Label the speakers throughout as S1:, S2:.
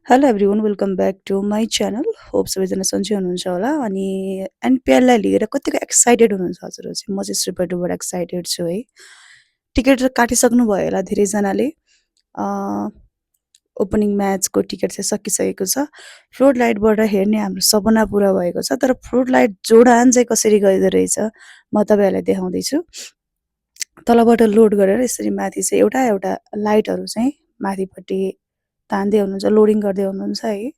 S1: Hello everyone welcome back to my channel. Hope सबैजना सन्चै हुनुहुन्छ होला अनि एनपिएललाई लिएर कतिको एक्साइटेड हुनुहुन्छ हजुरहरू चाहिँ? म चाहिँ सुपर डुपर एक्साइटेड छु है। टिकट त काटिसक्नु भयो होला धेरैजनाले। अ, ओपनिङ म्याचको टिकट चाहिँ सकिसकेको छ। फ्लोट लाइटबाट हेर्ने हाम्रो सपना पुरा भएको छ। तर फ्लोट लाइट जोडान चाहिँ कसरी गर्दो रहेछ म तपाईँहरूलाई देखाउँदैछु। तलबाट लोड गरेर यसरी माथि चाहिँ एउटा एउटा लाइटहरू चाहिँ माथिपट्टि तान्दै हुनुहुन्छ, लोडिङ गर्दै हुनुहुन्छ है।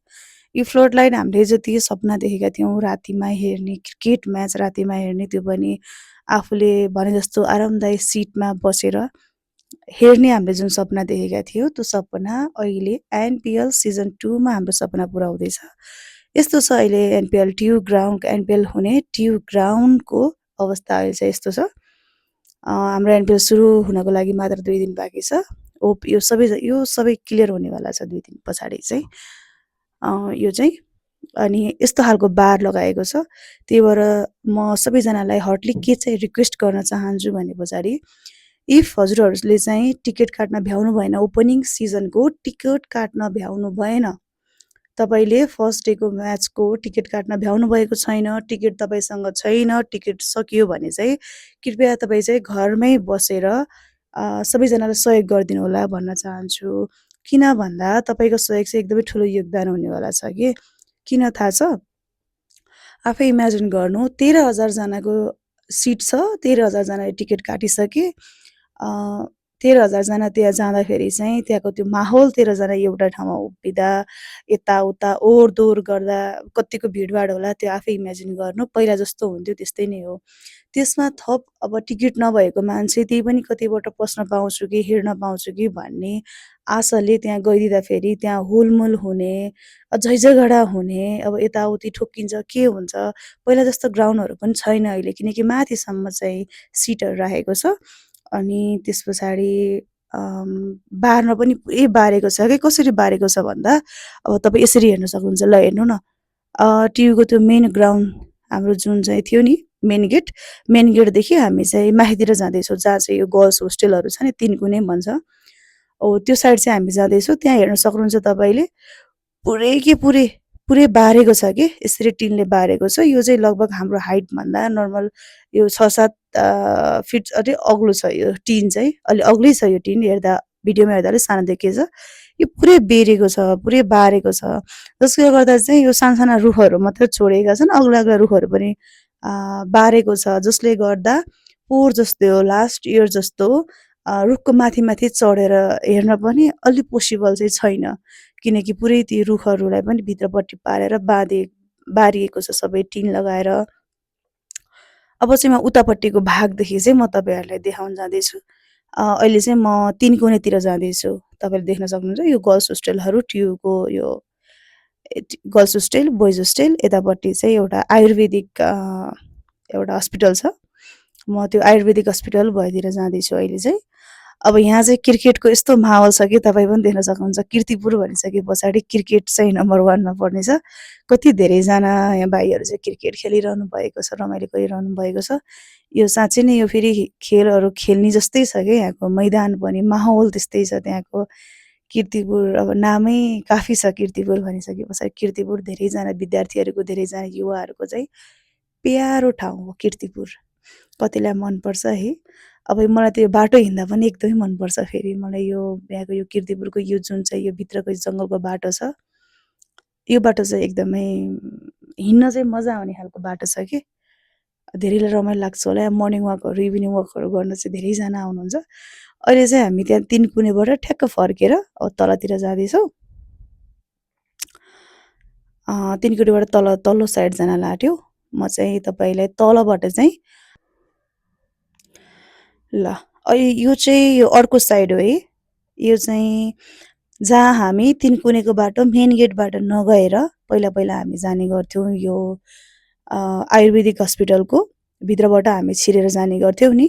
S1: यो फ्लोट लाइट हामीले जति सपना देखेका थियौँ रातिमा हेर्ने, क्रिकेट म्याच रातिमा हेर्ने, त्यो पनि आफूले भने जस्तो आरामदायी सिटमा बसेर हेर्ने हामीले जुन सपना देखेका थियौँ, त्यो सपना अहिले एनपिएल सिजन 2 मा हाम्रो सपना पुरा हुँदैछ। यस्तो छ अहिले एनपिएल हुने ट्यु ग्राउन्डको अवस्था अहिले चाहिँ यस्तो छ। हाम्रो एनपिएल सुरु हुनको लागि मात्र 2 दिन बाँकी छ। यो सबै क्लियर हुनेवाला छ 2 दिन पछाडि चाहिँ। यो चाहिँ अनि यस्तो खालको बार लगाएको छ। त्यही भएर म सबैजनालाई हटली के चाहिँ रिक्वेस्ट गर्न चाहन्छु भने पछाडि इफ हजुरहरूले चाहिँ टिकट काट्न भ्याउनु भएन, ओपनिङ सिजनको टिकट काट्न भ्याउनु भएन, तपाईँले फर्स्ट डेको म्याचको टिकट काट्न भ्याउनु भएको छैन, टिकट तपाईँसँग छैन, टिकट सकियो भने चाहिँ कृपया तपाईँ चाहिँ घरमै बसेर सबैजनालाई सहयोग गरिदिनु होला भन्न चाहन्छु। किन भन्दा तपाईँको सहयोग चाहिँ एकदमै ठुलो योगदान हुनेवाला छ कि। किन थाहा छ? आफै इमेजिन गर्नु 13,000 जनाको सिट छ, 13,000 जनाले टिकट काटिसके। 13,000 जना त्यहाँ जाँदाखेरि चाहिँ त्यहाँको त्यो माहौल 13 जना एउटा ठाउँमा उभिँदा, यताउता ओहोरदोहोर गर्दा कत्तिको भिडभाड होला त्यो आफै इमेजिन गर्नु। पहिला जस्तो हुन्थ्यो त्यस्तै नै हो। त्यसमा थप अब टिकट नभएको मान्छे त्यही पनि कतैबाट पस्न पाउँछु कि, हिँड्न पाउँछु कि भन्ने आशाले त्यहाँ गइदिँदाखेरि त्यहाँ हुलमुल हुने, झैझगडा हुने, अब यताउति ठोक्किन्छ, के हुन्छ। पहिला जस्तो ग्राउन्डहरू पनि छैन अहिले, किनकि माथिसम्म चाहिँ सिटहरू राखेको छ। अनि त्यस पछाडि बार्न पनि पुरै बारेको छ कि। कसरी बारेको छ भन्दा अब तपाईँ यसरी हेर्न सक्नुहुन्छ। ल हेर्नु न, टियुको त्यो मेन ग्राउन्ड हाम्रो जुन चाहिँ थियो नि मेन गेटदेखि हामी चाहिँ माथितिर जाँदैछौँ, जहाँ चाहिँ यो गर्ल्स होस्टेलहरू छ नि, 3 कुने भन्छ। त्यो साइड चाहिँ हामी जाँदैछौँ। त्यहाँ हेर्न सक्नुहुन्छ तपाईँले पुरै बारेको छ के। यसरी टिनले बारेको छ। यो चाहिँ लगभग हाम्रो हाइटभन्दा नर्मल यो 6-7 फिट अझै अग्लो छ यो टिन चाहिँ। अलि अग्लै छ यो टिन, हेर्दा भिडियोमा हेर्दा अलिक सानो देखिएछ। यो पुरै बेरेको छ, पुरै बारेको छ। जसले गर्दा चाहिँ यो साना रुखहरू मात्रै छोडेका छन्, अग्ला रुखहरू पनि बारेको छ। जसले गर्दा पोहोर जस्तो लास्ट इयर जस्तो रुखको माथि चढेर हेर्न पनि अलि पोसिबल चाहिँ छैन। किनकि पुरै ती रुखहरूलाई पनि भित्रपट्टि पारेर बारिएको छ सबै टिन लगाएर। अब चाहिँ म उतापट्टिको भागदेखि चाहिँ म तपाईँहरूलाई देखाउन जाँदैछु। अहिले चाहिँ म 3 कुनेतिर जाँदैछु। तपाईँले देख्न सक्नुहुन्छ यो गर्ल्स होस्टेलहरू, टियुको यो गर्ल्स होस्टेल, बोइज होस्टेल। यतापट्टि चाहिँ एउटा आयुर्वेदिक एउटा हस्पिटल छ। म त्यो आयुर्वेदिक हस्पिटल भएतिर जाँदैछु अहिले चाहिँ। अब यहाँ चाहिँ क्रिकेटको यस्तो माहौल छ कि तपाईँ पनि देख्न सक्नुहुन्छ। कीर्तिपुर भनिसके पछाडि क्रिकेट चाहिँ नम्बर 1 मा पर्नेछ। कति धेरैजना यहाँ भाइहरू चाहिँ क्रिकेट खेलिरहनु भएको छ, रमाइलो गरिरहनु भएको छ। यो साँच्चै नै यो फेरि खेलहरू खेल्ने जस्तै छ क्या। यहाँको मैदान पनि माहौल त्यस्तै छ त्यहाँको। कीर्तिपुर अब नामै काफी छ। कीर्तिपुर भनिसके पछाडि कीर्तिपुर धेरैजना विद्यार्थीहरूको, धेरैजना युवाहरूको चाहिँ प्यारो ठाउँ हो कीर्तिपुर। कतिलाई मनपर्छ है। अब मलाई त्यो बाटो हिँड्दा पनि एकदमै मनपर्छ फेरि मलाई यो यहाँको यो कीर्तिपुरको यो जुन चाहिँ यो भित्रको जङ्गलको बाटो छ, यो बाटो चाहिँ एकदमै हिँड्न चाहिँ मजा आउने खालको बाटो छ कि। धेरैलाई रमाइलो लाग्छ होला। मर्निङ वाकहरू, इभिनिङ वाकहरू गर्न चाहिँ धेरैजना आउनुहुन्छ। अहिले चाहिँ हामी त्यहाँ 3 कुनेबाट ठ्याक्क फर्केर अब तलतिर जाँदैछौँ। 3 कुनेबाट तल्लो साइड जान लाट्यो। म चाहिँ तपाईँलाई तलबाट चाहिँ ल यो चाहिँ यो अर्को साइड हो है। यो चाहिँ जहाँ हामी 3 कुनेको बाटो मेन गेटबाट नगएर पहिला हामी जाने गर्थ्यौँ यो आयुर्वेदिक हस्पिटलको भित्रबाट हामी छिरेर जाने गर्थ्यौँ नि।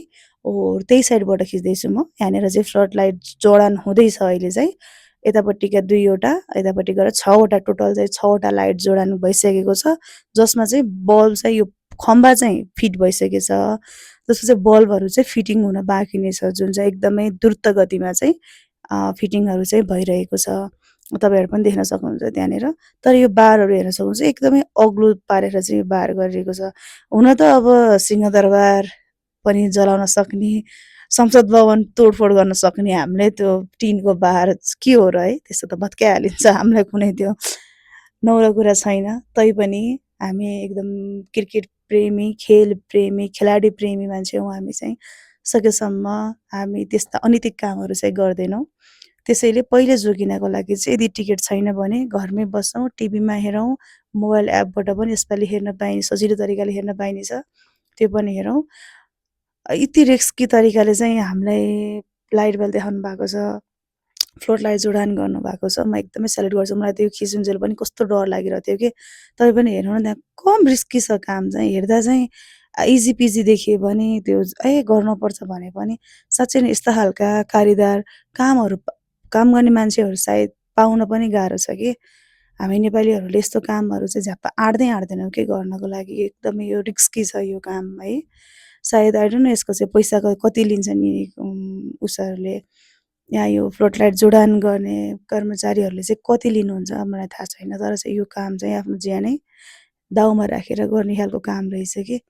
S1: त्यही साइडबाट खिच्दैछु म। यहाँनिर चाहिँ फ्लड लाइट जडान हुँदैछ अहिले चाहिँ। यतापट्टिका 2 वटा, यतापट्टि गएर 6 वटा, टोटल चाहिँ 6 वटा लाइट जोडान भइसकेको छ। जसमा चाहिँ बल्ब चाहिँ यो खम्बा चाहिँ फिट भइसकेको छ। जसको चाहिँ बल्बहरू चाहिँ फिटिङ हुन बाँकी नै छ, जुन चाहिँ एकदमै द्रुत गतिमा चाहिँ फिटिङहरू चाहिँ भइरहेको छ। तपाईँहरू पनि देख्न सक्नुहुन्छ त्यहाँनिर। तर यो बारहरू हेर्न सक्नुहुन्छ एकदमै अग्लो पारेर चाहिँ यो बार गरिएको छ। हुन त अब सिंहदरबार पनि जलाउन सक्ने, संसद भवन तोडफोड गर्न सक्ने हामीलाई त्यो टिनको बार के हो र है? त्यस्तो त भत्काइहालिन्छ हामीलाई कुनै त्यो नौलो कुरा छैन। तैपनि हामी एकदम क्रिकेट प्रेमी, खेल प्रेमी, खेलाडी प्रेमी मान्छे हौँ हामी चाहिँ। सकेसम्म हामी त्यस्ता अनैतिक कामहरू चाहिँ गर्दैनौँ। त्यसैले पहिले जोगिनको लागि चाहिँ यदि टिकट छैन भने घरमै बसौँ, टिभीमा हेरौँ, मोबाइल एपबाट पनि यसपालि हेर्न पाइने सजिलो तरिकाले हेर्न पाइनेछ, त्यो पनि हेरौँ। यति रिस्की तरिकाले चाहिँ हामीलाई लाइट बल देखाउनु भएको छ, फ्लोट लाइट जोडान गर्नुभएको छ। म एकदमै सेल्युट गर्छु। मलाई त्यो खिचुन्जेल पनि कस्तो डर लागिरहेको थियो कि तपाईँ पनि हेर्नु न त्यहाँ कम रिस्की छ काम चाहिँ। हेर्दा चाहिँ इजी पिजी देखियो भने त्यो गर्नुपर्छ भने पनि साँच्चै नै यस्ता खालका कारीदार कामहरू काम गर्ने मान्छेहरू सायद पाउन पनि गाह्रो छ कि। हामी नेपालीहरूले यस्तो कामहरू चाहिँ झ्याप्प आँट्दैनौँ के गर्नको लागि। एकदमै यो रिस्की छ यो काम है। सायद आई डोन्ट नो यसको चाहिँ पैसा कति लिन्छन् यी उसहरूले यहाँ यो फ्लोट लाइट जोडान गर्ने कर्मचारीहरूले चाहिँ कति लिनुहुन्छ मलाई थाहा छैन। तर चाहिँ यो काम चाहिँ आफ्नो ज्यानै दाउमा राखेर गर्ने खालको काम रहेछ कि।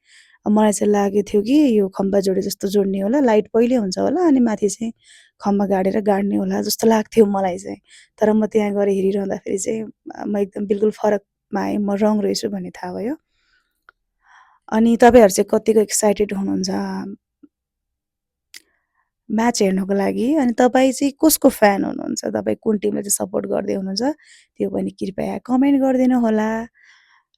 S1: मलाई चाहिँ लागेको थियो कि यो खम्बा जोडे जस्तो जोड्ने होला, लाइट पहिले हुन्छ होला अनि माथि चाहिँ खम्बा गाड्ने होला जस्तो लाग्थ्यो मलाई चाहिँ। तर म त्यहाँ गएर हेरिरहँदाखेरि चाहिँ म एकदम बिल्कुल फरकमा आएँ, म रङ रहेछु भन्ने थाहा भयो। अनि तपाईँहरू चाहिँ कतिको एक्साइटेड हुनुहुन्छ म्याच हेर्नको लागि? अनि तपाईँ चाहिँ कसको फ्यान हुनुहुन्छ? तपाईँ कुन टिमलाई चाहिँ सपोर्ट गर्दै हुनुहुन्छ? त्यो पनि कृपया कमेन्ट गरिदिनु होला।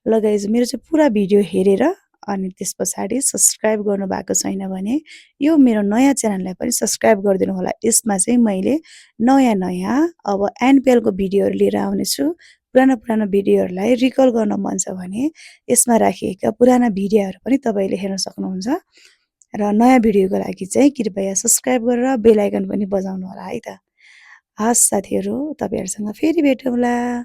S1: ल गाइज मेरो चाहिँ पुरा भिडियो हेरेर अनि त्यस पछाडि सब्सक्राइब गर्नुभएको छैन भने यो मेरो नयाँ च्यानललाई पनि सब्सक्राइब गरिदिनु होला। यसमा चाहिँ मैले नयाँ अब एनपिएलको भिडियोहरू लिएर आउनेछु। पुरानो भिडियोहरूलाई रिकल गर्न मन छ भने यसमा राखिएका पुराना भिडियोहरू पनि तपाईँले हेर्न सक्नुहुन्छ। र नयाँ भिडियोको लागि चाहिँ कृपया सब्सक्राइब गरेर बेल आइकन पनि बजाउनु होला है त। हस् साथीहरू, तपाईँहरूसँग फेरि भेटौँला।